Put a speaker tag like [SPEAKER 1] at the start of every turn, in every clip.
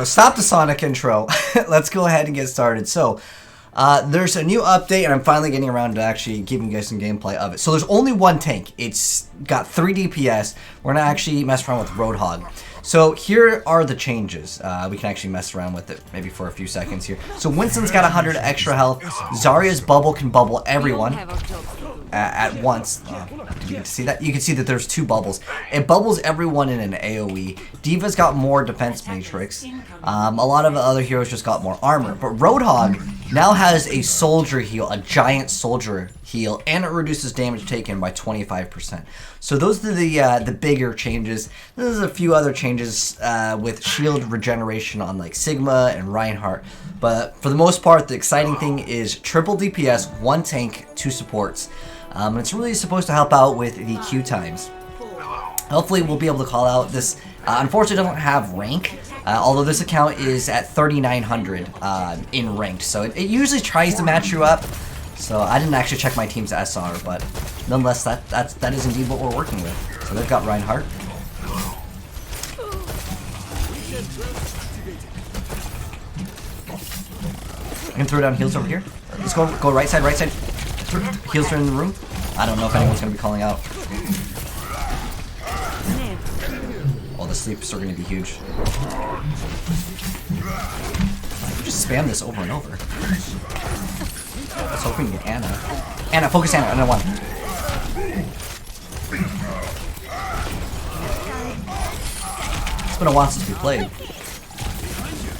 [SPEAKER 1] Stop the Sonic intro. Let's go ahead and get started. So, there's a new update, and I'm finally getting around to actually giving you guys some gameplay of it. So there's only one tank. It's got 3 DPS. We're gonna actually mess around with RoadHog. So here are the changes. We can actually mess around with it maybe for a few seconds here. So Winston's got 100 extra health. Zarya's bubble can bubble everyone at once. Did you get to see that? You can see that there's 2 bubbles. It bubbles everyone in an AOE. D.Va's got more defense matrix. A lot of the other heroes just got more armor. But RoadHog now has a soldier heal, a giant soldier heal, and it reduces damage taken by 25%. So those are the bigger changes. There's a few other changes with shield regeneration on like Sigma and Reinhardt. But for the most part, the exciting thing is triple DPS, 1 tank, 2 supports. And it's really supposed to help out with the queue times. Hopefully we'll be able to call out this. Unfortunately, doesn't have rank, although this account is at 3,900 in ranked. So it usually tries to match you up. So I didn't actually check my team's SR, but nonetheless, that is indeed what we're working with. So they've got Reinhardt. I can throw down heals over here. Let's go right side, right side. Heals are in the room. I don't know if anyone's gonna be calling out. Oh, the sleeps are gonna be huge. Just spam this over and over. Let's hope we can get Anna. Anna, focus Anna, Anna 1. It's been a while since we played.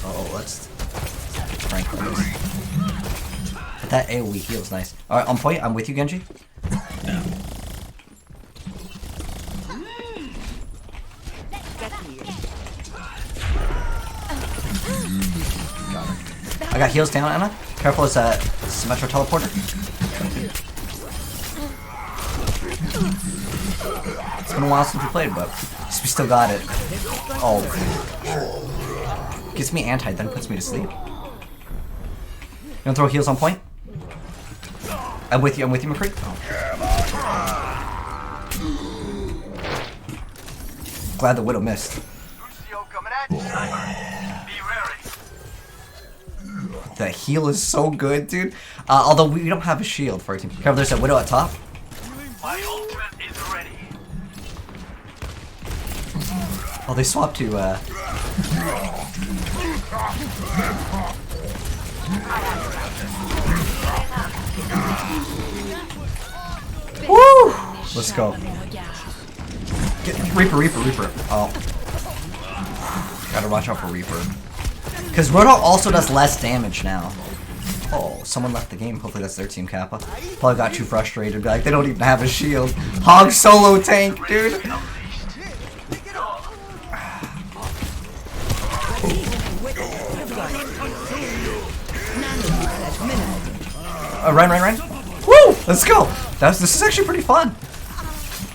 [SPEAKER 1] Oh, let's crank this. But that AOE heals nice. Alright, on point, I'm with you, Genji. I got heals down, Anna. Careful, it's a Symmetra teleporter. It's been a while since we played, but we still got it. Oh. Gets me anti, then puts me to sleep. You wanna throw heals on point? I'm with you, McCree. Oh. Glad the Widow missed. The heal is so good, dude. Although we don't have a shield for our team. Careful, there's a Widow at top.
[SPEAKER 2] My ultimate is ready.
[SPEAKER 1] Oh, they swapped to Woo! Let's go. Get Reaper. Oh. Gotta watch out for Reaper. Because RoadHog also does less damage now. Oh, someone left the game. Hopefully that's their team Kappa. Probably got too frustrated. Like, they don't even have a shield. Hog solo tank, dude. Run. Woo! Let's go. This is actually pretty fun.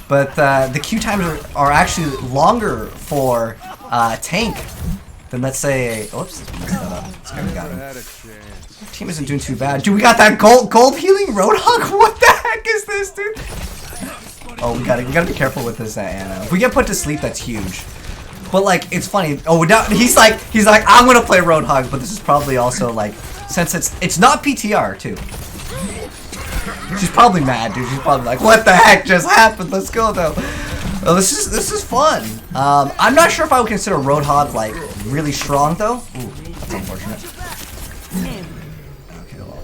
[SPEAKER 1] But the queue times are actually longer for tank than, let's say, oops, messed that up. This guy got him. Team isn't doing too bad. Dude, we got that gold healing RoadHog. What the heck is this, dude? Oh, we gotta be careful with this Anna. If we get put to sleep, that's huge. But like, it's funny. Oh, he's like, I'm gonna play RoadHog, but this is probably also like, since it's not PTR too. She's probably mad, dude. She's probably like, what the heck just happened? Let's go though. Oh, this is fun. I'm not sure if I would consider RoadHog like really strong though. Ooh, that's unfortunate. Okay, well.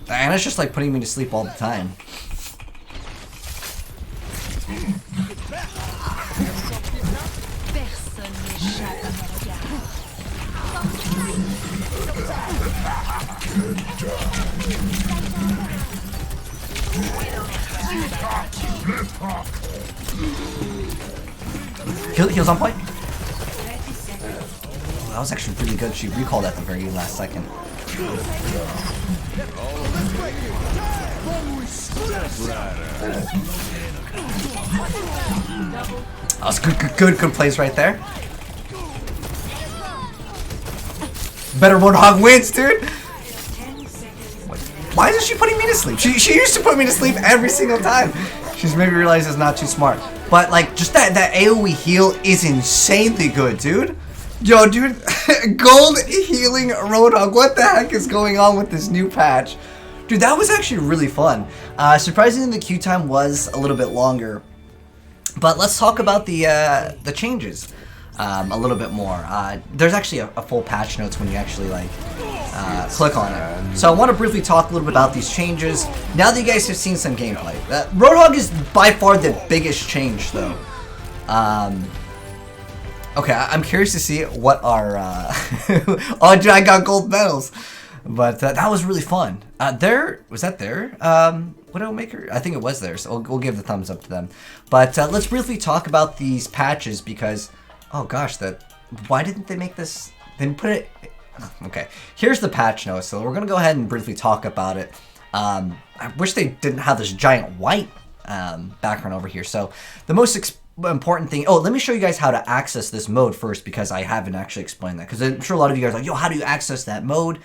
[SPEAKER 1] Anna's just like putting me to sleep all the time. Heals on point. Oh, that was actually really good. She recalled at the very last second. That was good plays right there. Better RoadHog wins, dude. Why isn't she putting me to sleep? She used to put me to sleep every single time. She's maybe realized it's not too smart. But like, just that AOE heal is insanely good, dude. Yo, dude, gold healing RoadHog. What the heck is going on with this new patch? Dude, that was actually really fun. Surprisingly, the queue time was a little bit longer. But let's talk about the changes a little bit more. There's actually a full patch notes when you actually like click on it. So I want to briefly talk a little bit about these changes. Now that you guys have seen some gameplay, RoadHog is by far the biggest change, though. Okay, I'm curious to see what our oh, dude, I got gold medals, but that was really fun. Was that there? Widowmaker? I think it was there, so we'll give the thumbs up to them. But let's briefly talk about these patches because, oh gosh, why didn't they make this? They didn't put it. Okay, here's the patch notes. So we're gonna go ahead and briefly talk about it. I wish they didn't have this giant white background over here. So the most important thing. Oh, let me show you guys how to access this mode first because I haven't actually explained that. Because I'm sure a lot of you guys are like, yo, how do you access that mode?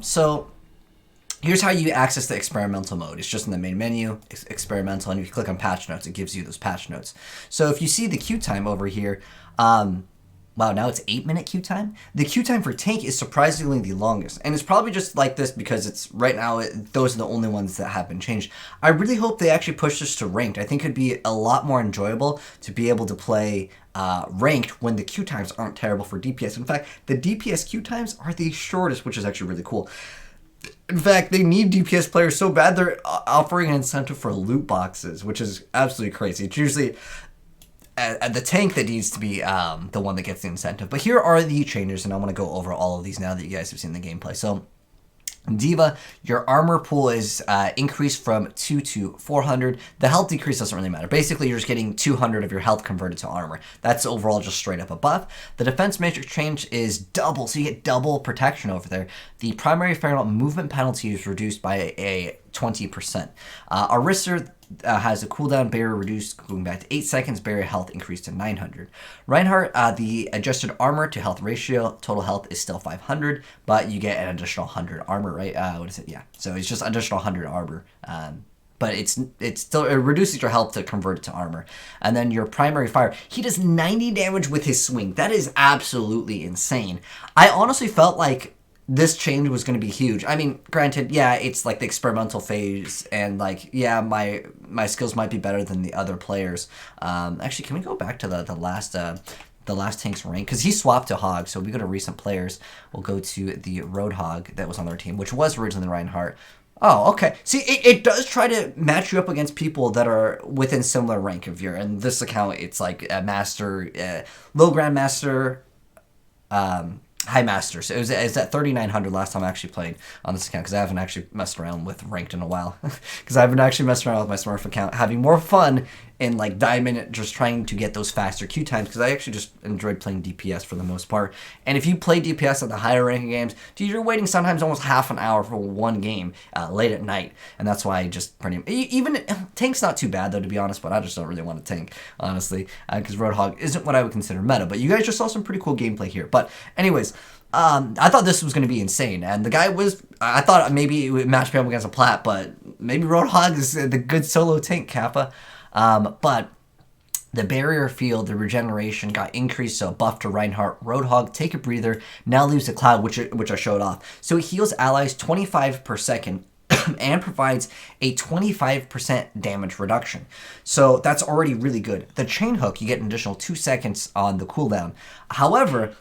[SPEAKER 1] So here's how you access the experimental mode. It's just in the main menu, experimental, and if you click on patch notes, it gives you those patch notes. So if you see the queue time over here, wow, now it's 8-minute queue time. The queue time for tank is surprisingly the longest, and it's probably just like this because it's right now those are the only ones that have been changed. I really hope they actually push this to ranked. I think it'd be a lot more enjoyable to be able to play ranked when the queue times aren't terrible for DPS. In fact, the DPS queue times are the shortest, which is actually really cool. In fact, they need DPS players so bad they're offering an incentive for loot boxes, which is absolutely crazy. It's usually the tank that needs to be the one that gets the incentive. But here are the changes, and I want to go over all of these now that you guys have seen the gameplay. So, Diva, your armor pool is increased from 2 to 400. The health decrease doesn't really matter. Basically, you're just getting 200 of your health converted to armor. That's overall just straight up a buff. The defense matrix change is double, so you get double protection over there. The primary final movement penalty is reduced by a 20%. Arista has a cooldown barrier reduced going back to 8 seconds, barrier health increased to 900. Reinhardt, the adjusted armor to health ratio, total health is still 500, but you get an additional 100 armor, right? What is it? Yeah, so it's just additional 100 armor. But it reduces your health to convert it to armor. And then your primary fire, he does 90 damage with his swing. That is absolutely insane. I honestly felt like this change was going to be huge. I mean, granted, yeah, it's like the experimental phase, and like, yeah, my skills might be better than the other players. Actually, can we go back to the last tank's rank? Because he swapped to Hog, so we go to recent players. We'll go to the RoadHog that was on their team, which was originally Reinhardt. Oh, okay. See, it does try to match you up against people that are within similar rank of your. In this account, it's like a master, low grandmaster, high master. So it's at 3,900 last time I actually played on this account because I haven't actually messed around with ranked in a while because I've been actually messing around with my Smurf account, having more fun in like diamond, just trying to get those faster queue times because I actually just enjoyed playing DPS for the most part. And if you play DPS at the higher ranking games, dude, you're waiting sometimes almost half an hour for one game late at night, and that's why I just even tank's not too bad though, to be honest, but I just don't really want to tank honestly because RoadHog isn't what I would consider meta. But you guys just saw some pretty cool gameplay here. But anyways, I thought this was going to be insane, and the guy was, I thought maybe it would match me up against a plat, but maybe RoadHog is the good solo tank, Kappa. But the barrier field, the regeneration got increased, so buff to Reinhardt. RoadHog, take a breather, now leaves a cloud, which I showed off. So it heals allies 25 per second and provides a 25% damage reduction. So that's already really good. The chain hook, you get an additional 2 seconds on the cooldown. However,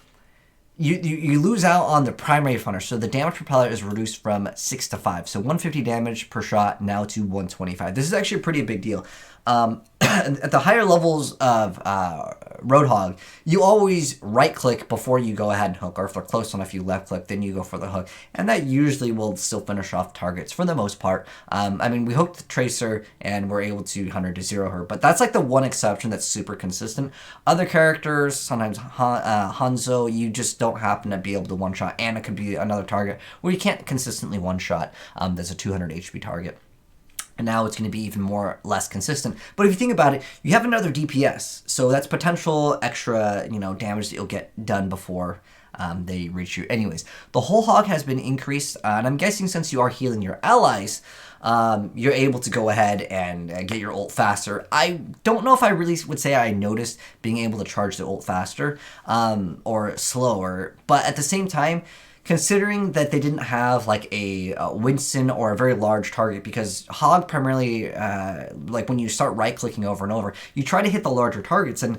[SPEAKER 1] you lose out on the primary funner, so the damage per pellet is reduced from 6 to 5. So 150 damage per shot now to 125. This is actually a pretty big deal. At the higher levels of RoadHog, you always right-click before you go ahead and hook, or if they're close enough, you left-click, then you go for the hook, and that usually will still finish off targets for the most part. I mean, we hooked the Tracer, and we're able to 100 to 0 her, but that's like the one exception that's super consistent. Other characters, sometimes Hanzo, you just don't happen to be able to one-shot, and it could be another target where you can't consistently one-shot. There's a 200 HP target. and now it's going to be even more less consistent. But if you think about it, you have another DPS, so that's potential extra, damage that you'll get done before they reach you. Anyways, the whole hog has been increased, and I'm guessing since you are healing your allies, you're able to go ahead and get your ult faster. I don't know if I really would say I noticed being able to charge the ult faster or slower, but at the same time, considering that they didn't have like a Winston or a very large target, because Hog primarily, like when you start right-clicking over and over, you try to hit the larger targets, and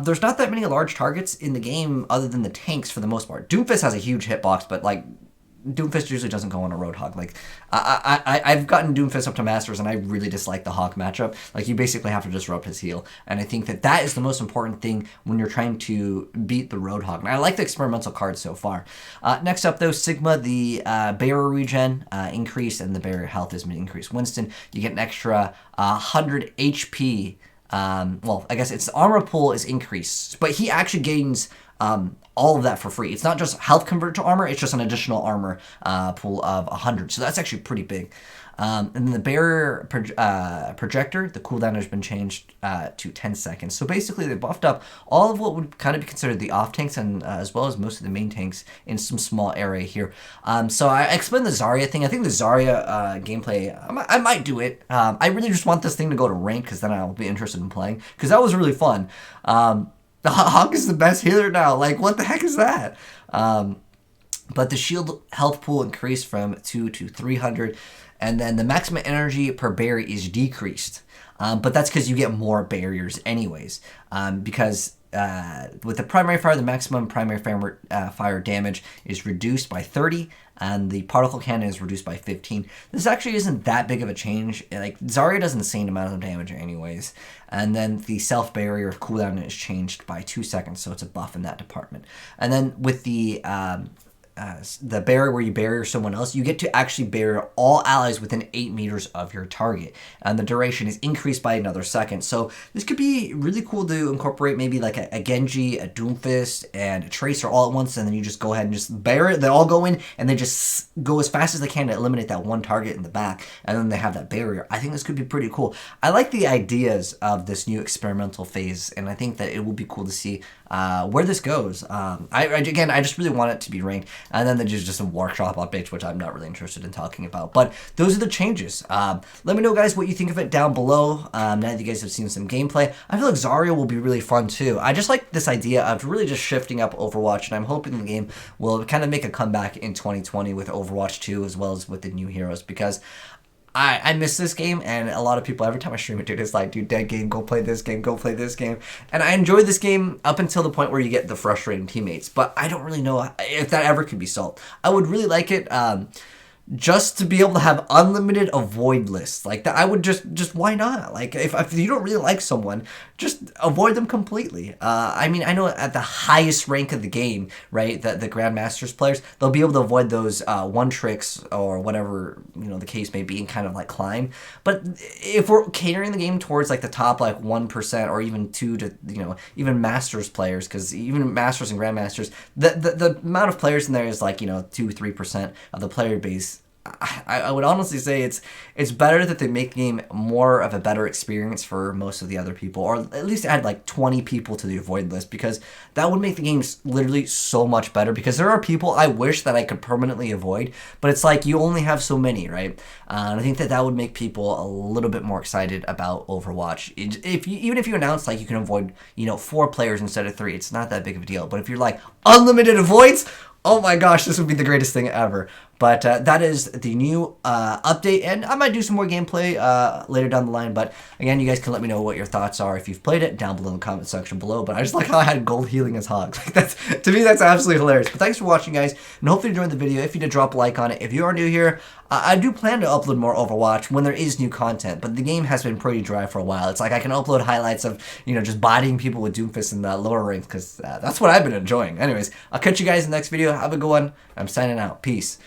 [SPEAKER 1] there's not that many large targets in the game other than the tanks for the most part. Doomfist has a huge hitbox, but like Doomfist usually doesn't go on a RoadHog. Like, I've gotten Doomfist up to Masters, and I really dislike the Hog matchup. Like, you basically have to disrupt his heal. And I think that is the most important thing when you're trying to beat the RoadHog. And I like the experimental cards so far. Next up, though, Sigma, the barrier regen increased, and the barrier health has been increased. Winston, you get an extra 100 HP. Well, I guess its armor pool is increased, but he actually gains all of that for free. It's not just health convert to armor, it's just an additional armor pool of 100. So that's actually pretty big. And then the barrier projector, the cooldown has been changed to 10 seconds. So basically they buffed up all of what would kind of be considered the off tanks, and as well as most of the main tanks in some small area here. So I explained the Zarya thing. I think the Zarya gameplay, I might do it. I really just want this thing to go to rank, because then I'll be interested in playing, because that was really fun. The Hawk is the best healer now. Like, what the heck is that? But the shield health pool increased from 2 to 300. And then the maximum energy per barrier is decreased. But that's because you get more barriers anyways. Because with the primary fire, the maximum primary fire damage is reduced by 30. And the particle cannon is reduced by 15. This actually isn't that big of a change. Like, Zarya does an insane amount of damage anyways. And then the self-barrier cooldown is changed by 2 seconds, so it's a buff in that department. And then with the barrier where you barrier someone else, you get to actually barrier all allies within 8 meters of your target. And the duration is increased by another second. So this could be really cool to incorporate maybe like a Genji, a Doomfist, and a Tracer all at once, and then you just go ahead and just barrier it. They all go in, and they just go as fast as they can to eliminate that one target in the back, and then they have that barrier. I think this could be pretty cool. I like the ideas of this new experimental phase, and I think that it will be cool to see where this goes. Again, I just really want it to be ranked. And then there's just some workshop updates, which I'm not really interested in talking about. But those are the changes. Let me know, guys, what you think of it down below. Now that you guys have seen some gameplay, I feel like Zarya will be really fun, too. I just like this idea of really just shifting up Overwatch, and I'm hoping the game will kind of make a comeback in 2020 with Overwatch 2, as well as with the new heroes, because I miss this game, and a lot of people, every time I stream it, dude, it's like, dude, dead game, go play this game, go play this game. And I enjoy this game up until the point where you get the frustrating teammates, but I don't really know if that ever could be solved. I would really like it just to be able to have unlimited avoid lists. Like, that, I would just why not? Like, if you don't really like someone, just avoid them completely. I mean, I know at the highest rank of the game, right, the Grandmasters players, they'll be able to avoid those one tricks or whatever, the case may be, and kind of like climb. But if we're catering the game towards like the top like 1% or even 2 to, even Masters players, because even Masters and Grandmasters, the amount of players in there is like, 2-3% of the player base. I would honestly say it's better that they make the game more of a better experience for most of the other people, or at least add like 20 people to the avoid list, because that would make the game literally so much better. Because there are people I wish that I could permanently avoid, but it's like you only have so many, right? And I think that would make people a little bit more excited about Overwatch. Even if you announce like you can avoid 4 players instead of 3, it's not that big of a deal. But if you're like unlimited avoids, oh my gosh, this would be the greatest thing ever. But that is the new update, and I might do some more gameplay later down the line. But again, you guys can let me know what your thoughts are if you've played it down below in the comment section below. But I just like how I had gold healing as hogs. Like, to me, that's absolutely hilarious. But thanks for watching, guys, and hopefully you enjoyed the video. If you did, drop a like on it. If you are new here, I do plan to upload more Overwatch when there is new content, but the game has been pretty dry for a while. It's like I can upload highlights of, just bodying people with Doomfist in the lower ranks, because that's what I've been enjoying. Anyways, I'll catch you guys in the next video. Have a good one. I'm signing out. Peace.